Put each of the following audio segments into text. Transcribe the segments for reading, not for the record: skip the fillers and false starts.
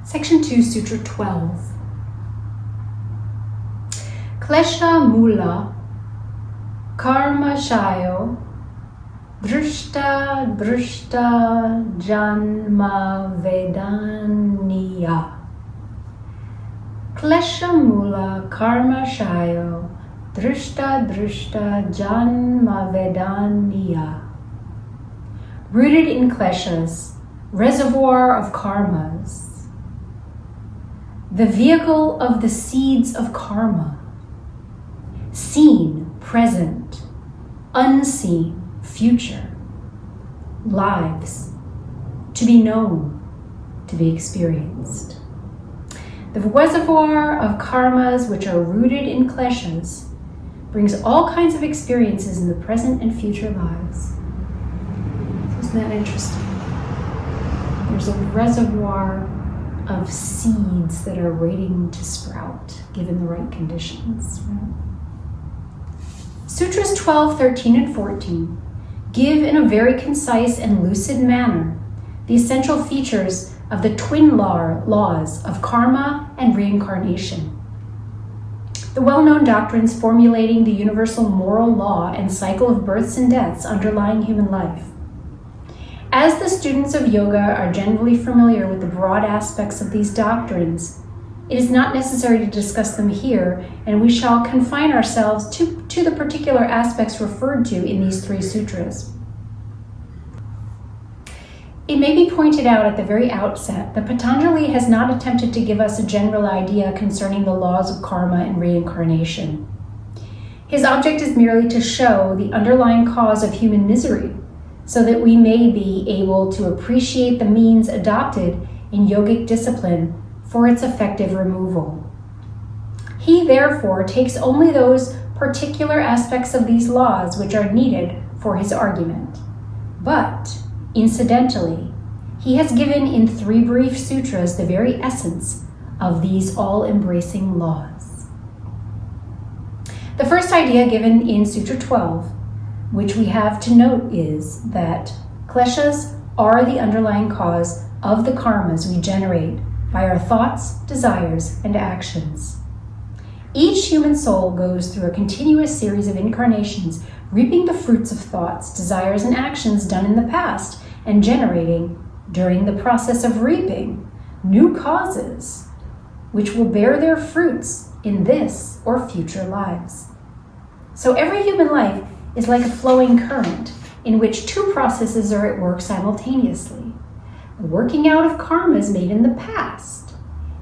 Section 2, Sutra 12. Klesha mūla karmāśayo dṛṣṭādṛṣṭa janma vedanīyaḥ. Klesha mūla karmāśayo dṛṣṭādṛṣṭa janma vedanīyaḥ. Rooted in kleshas, reservoir of karmas, the vehicle of the seeds of karma, seen, present, unseen, future, lives, to be known, to be experienced. The reservoir of karmas which are rooted in kleshas brings all kinds of experiences in the present and future lives. Isn't that interesting? There's a reservoir of seeds that are waiting to sprout, given the right conditions. Right? Sutras 12, 13, and 14 give in a very concise and lucid manner the essential features of the twin laws of karma and reincarnation. The well-known doctrines formulating the universal moral law and cycle of births and deaths underlying human life. As the students of yoga are generally familiar with the broad aspects of these doctrines, it is not necessary to discuss them here, and we shall confine ourselves to the particular aspects referred to in these three sutras. It may be pointed out at the very outset that Patanjali has not attempted to give us a general idea concerning the laws of karma and reincarnation. His object is merely to show the underlying cause of human misery, so that we may be able to appreciate the means adopted in yogic discipline for its effective removal. He therefore takes only those particular aspects of these laws which are needed for his argument. But, incidentally, he has given in three brief sutras the very essence of these all-embracing laws. The first idea given in Sutra 12, which we have to note, is that kleshas are the underlying cause of the karmas we generate by our thoughts, desires, and actions. Each human soul goes through a continuous series of incarnations, reaping the fruits of thoughts, desires, and actions done in the past, and generating, during the process of reaping, new causes, which will bear their fruits in this or future lives. So every human life is like a flowing current in which two processes are at work simultaneously: the working out of karmas made in the past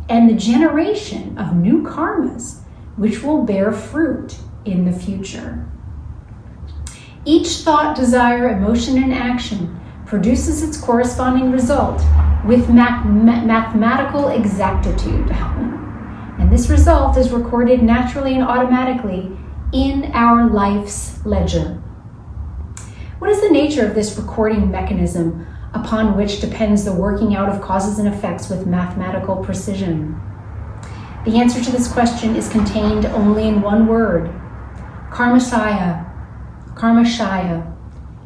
and the generation of new karmas which will bear fruit in the future. Each thought, desire, emotion, and action produces its corresponding result with mathematical exactitude. And this result is recorded naturally and automatically in our life's ledger. What is the nature of this recording mechanism upon which depends the working out of causes and effects with mathematical precision? The answer to this question is contained only in one word: karmāśaya,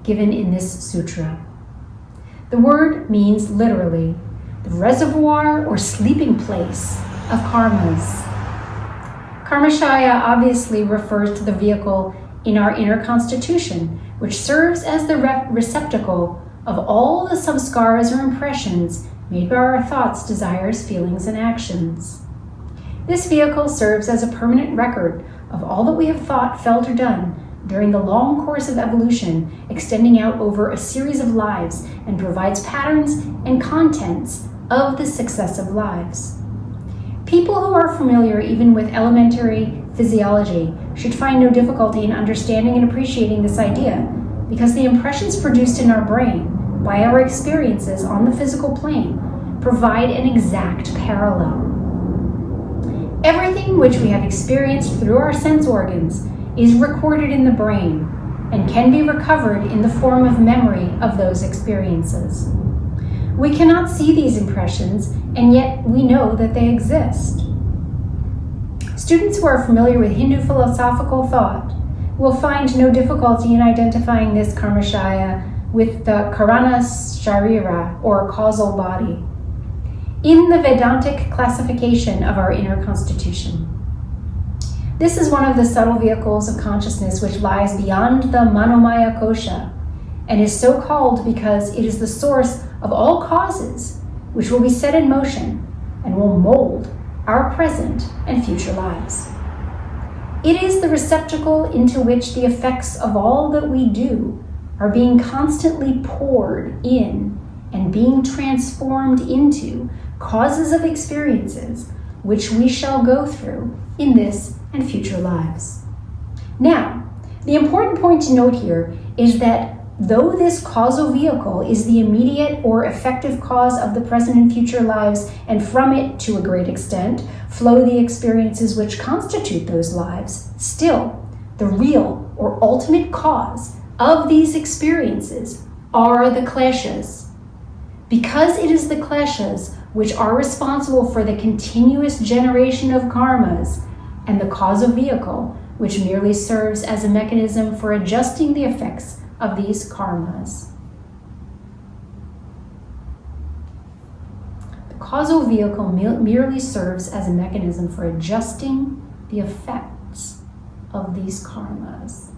given in this sutra. The word means literally the reservoir or sleeping place of karmas. Karmāśaya obviously refers to the vehicle in our inner constitution, which serves as the receptacle of all the samskaras or impressions made by our thoughts, desires, feelings, and actions. This vehicle serves as a permanent record of all that we have thought, felt, or done during the long course of evolution, extending out over a series of lives, and provides patterns and contents of the successive lives. People who are familiar even with elementary physiology should find no difficulty in understanding and appreciating this idea, because the impressions produced in our brain by our experiences on the physical plane provide an exact parallel. Everything which we have experienced through our sense organs is recorded in the brain and can be recovered in the form of memory of those experiences. We cannot see these impressions, and yet we know that they exist. Students who are familiar with Hindu philosophical thought will find no difficulty in identifying this karmāśaya with the karana sharira, or causal body. in the Vedantic classification of our inner constitution. This is one of the subtle vehicles of consciousness which lies beyond the manomaya kosha, and is so called because it is the source of all causes which will be set in motion and will mold our present and future lives. It is the receptacle into which the effects of all that we do are being constantly poured in and being transformed into causes of experiences which we shall go through in this and future lives. Now, the important point to note here is that though this causal vehicle is the immediate or effective cause of the present and future lives, and from it, to a great extent, flow the experiences which constitute those lives, still, the real or ultimate cause of these experiences are the kleshas. Because it is the kleshas which are responsible for the continuous generation of karmas, and the causal vehicle which merely serves as a mechanism for adjusting the effects of these karmas. The causal vehicle merely serves as a mechanism for adjusting the effects of these karmas.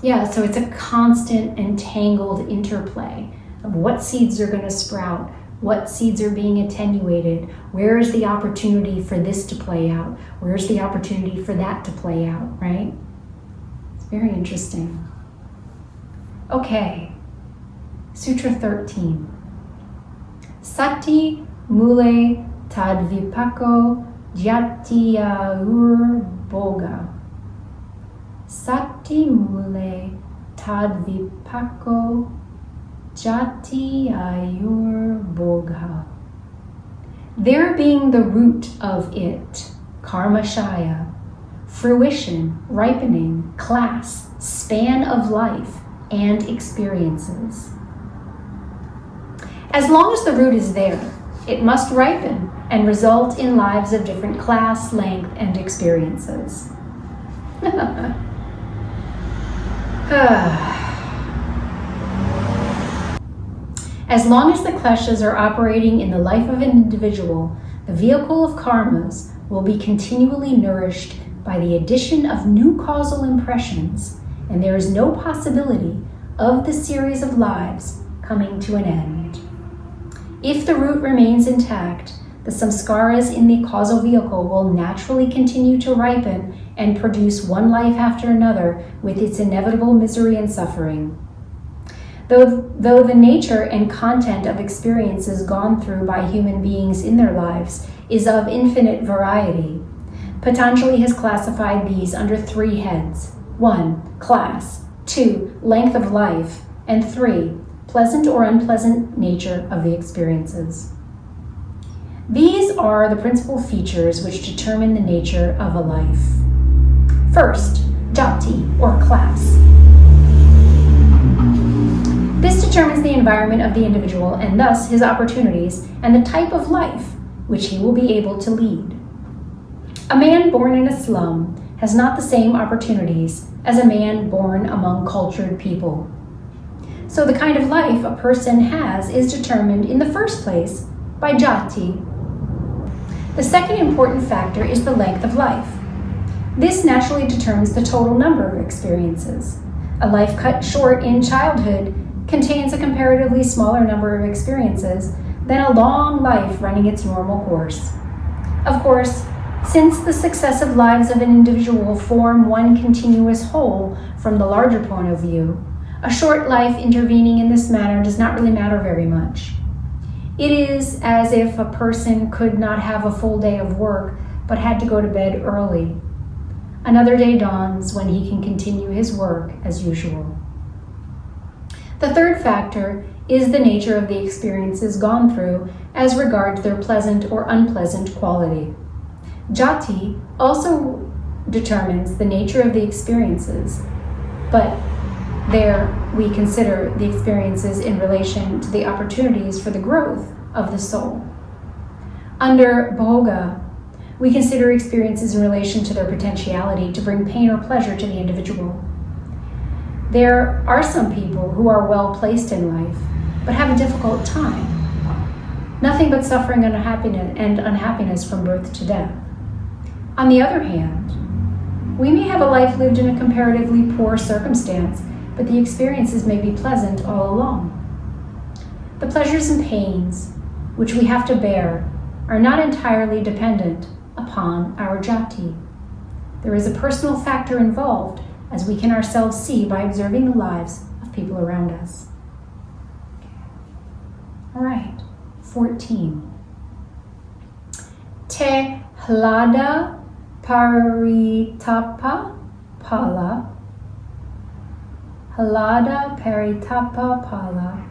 Yeah, so it's a constant entangled interplay of what seeds are going to sprout, what seeds are being attenuated, where is the opportunity for this to play out, where's the opportunity for that to play out, right? It's very interesting. Okay, Sutra 13. Sati, mūle, tadvipāko, jātyāyuḥ, bhogāḥ. Sati, mūle, tadvipāko, jātyāyuḥ, bhogāḥ. There being the root of it, karmāśaya, fruition, ripening, class, span of life, and experiences. As long as the root is there, it must ripen and result in lives of different class, length, and experiences. As long as the kleshas are operating in the life of an individual, the vehicle of karmas will be continually nourished by the addition of new causal impressions, and there is no possibility of the series of lives coming to an end. If the root remains intact, the samskaras in the causal vehicle will naturally continue to ripen and produce one life after another with its inevitable misery and suffering. Though the nature and content of experiences gone through by human beings in their lives is of infinite variety, Patanjali has classified these under 3 heads. 1. Class. 2. Length of life. And 3. Pleasant or unpleasant nature of the experiences. These are the principal features which determine the nature of a life. First, jati, or class. This determines the environment of the individual and thus his opportunities and the type of life which he will be able to lead. A man born in a slum has not the same opportunities as a man born among cultured people. So the kind of life a person has is determined in the first place by jati. The second important factor is the length of life. This naturally determines the total number of experiences. A life cut short in childhood contains a comparatively smaller number of experiences than a long life running its normal course. Of course, since the successive lives of an individual form one continuous whole from the larger point of view, a short life intervening in this manner does not really matter very much. It is as if a person could not have a full day of work but had to go to bed early. Another day dawns when he can continue his work as usual. The third factor is the nature of the experiences gone through as regards their pleasant or unpleasant quality. Jati also determines the nature of the experiences, but there we consider the experiences in relation to the opportunities for the growth of the soul. Under bhogāḥ, we consider experiences in relation to their potentiality to bring pain or pleasure to the individual. There are some people who are well placed in life, but have a difficult time. nothing but suffering and unhappiness from birth to death. On the other hand, we may have a life lived in a comparatively poor circumstance, but the experiences may be pleasant all along. The pleasures and pains which we have to bear are not entirely dependent upon our jati. There is a personal factor involved, as we can ourselves see by observing the lives of people around us. All right, 14. Te hlāda paritāpa phalāḥ. Hlāda paritāpa phalāḥ.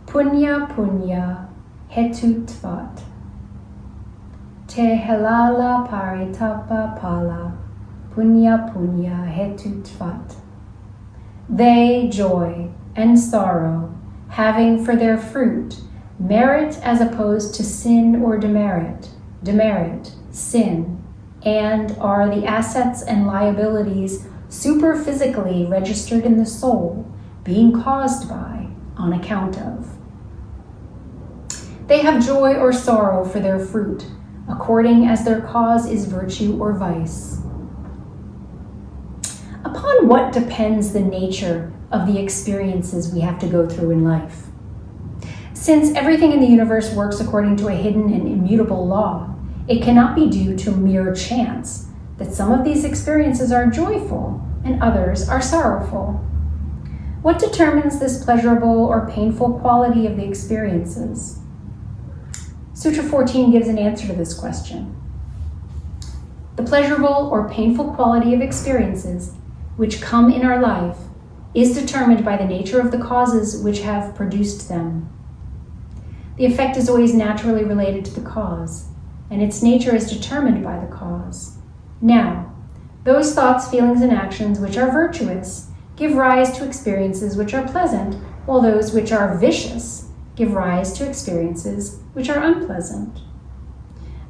Puṇya hetutvāt. Te hlāda paritāpa phalāḥ. Puṇya hetutvāt. They, joy and sorrow, having for their fruit merit as opposed to sin or demerit, sin, and are the assets and liabilities superphysically registered in the soul, being caused by, on account of. They have joy or sorrow for their fruit, according as their cause is virtue or vice. Upon what depends the nature of the experiences we have to go through in life? Since everything in the universe works according to a hidden and immutable law, it cannot be due to mere chance that some of these experiences are joyful and others are sorrowful. What determines this pleasurable or painful quality of the experiences? Sutra 14 gives an answer to this question. The pleasurable or painful quality of experiences which come in our life is determined by the nature of the causes which have produced them. The effect is always naturally related to the cause, and its nature is determined by the cause. Now, those thoughts, feelings, and actions which are virtuous give rise to experiences which are pleasant, while those which are vicious give rise to experiences which are unpleasant.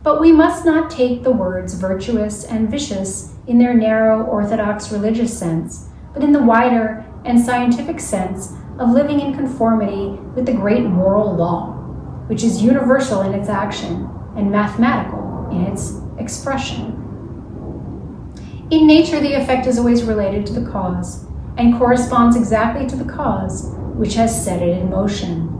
But we must not take the words virtuous and vicious in their narrow orthodox religious sense, but in the wider and scientific sense of living in conformity with the great moral law, which is universal in its action and mathematical in its expression. In nature, the effect is always related to the cause and corresponds exactly to the cause which has set it in motion.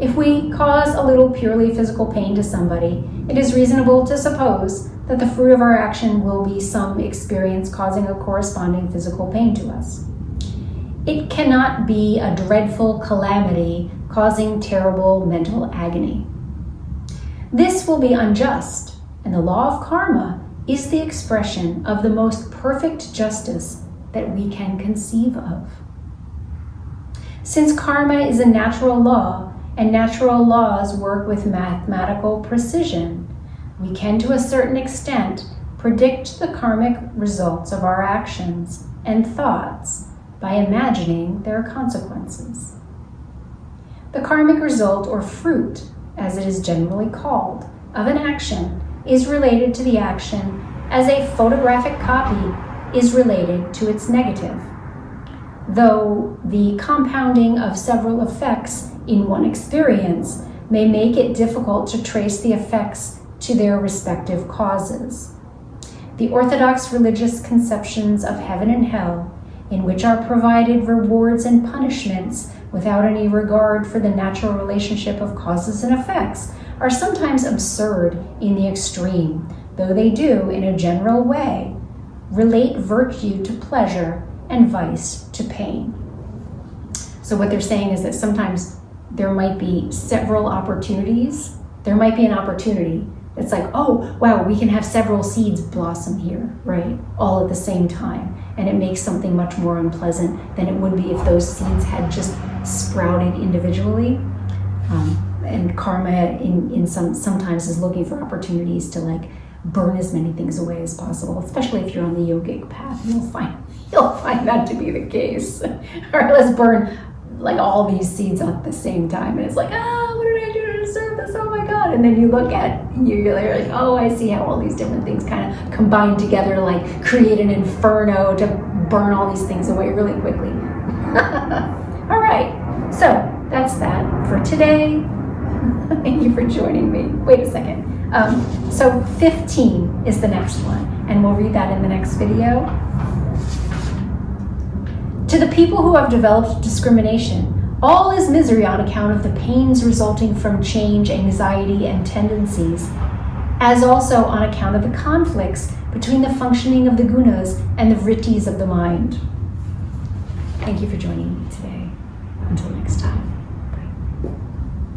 If we cause a little purely physical pain to somebody, it is reasonable to suppose that the fruit of our action will be some experience causing a corresponding physical pain to us. It cannot be a dreadful calamity causing terrible mental agony. This will be unjust, and the law of karma is the expression of the most perfect justice that we can conceive of. Since karma is a natural law, and natural laws work with mathematical precision, we can to a certain extent predict the karmic results of our actions and thoughts by imagining their consequences. The karmic result, or fruit, as it is generally called, of an action is related to the action as a photographic copy is related to its negative. Though the compounding of several effects in one experience may make it difficult to trace the effects to their respective causes. The orthodox religious conceptions of heaven and hell, in which are provided rewards and punishments without any regard for the natural relationship of causes and effects, are sometimes absurd in the extreme, though they do, in a general way, relate virtue to pleasure and vice to pain. So what they're saying is that sometimes there might be several opportunities. There might be an opportunity that's like, oh, wow, we can have several seeds blossom here, right? All at the same time. And it makes something much more unpleasant than it would be if those seeds had just sprouted individually. And karma sometimes is looking for opportunities to like burn as many things away as possible, especially if you're on the yogic path. You'll find that to be the case. All right, let's burn like all these seeds at the same time. And it's like, what did I do to deserve this? Oh my God. And then you look at, you're like, oh, I see how all these different things kind of combine together to like create an inferno to burn all these things away really quickly. All right, so that's that for today. Thank you for joining me. Wait a second. So 15 is the next one, and we'll read that in the next video. To the people who have developed discrimination, all is misery on account of the pains resulting from change, anxiety, and tendencies, as also on account of the conflicts between the functioning of the gunas and the vrittis of the mind. Thank you for joining me today. Until next time.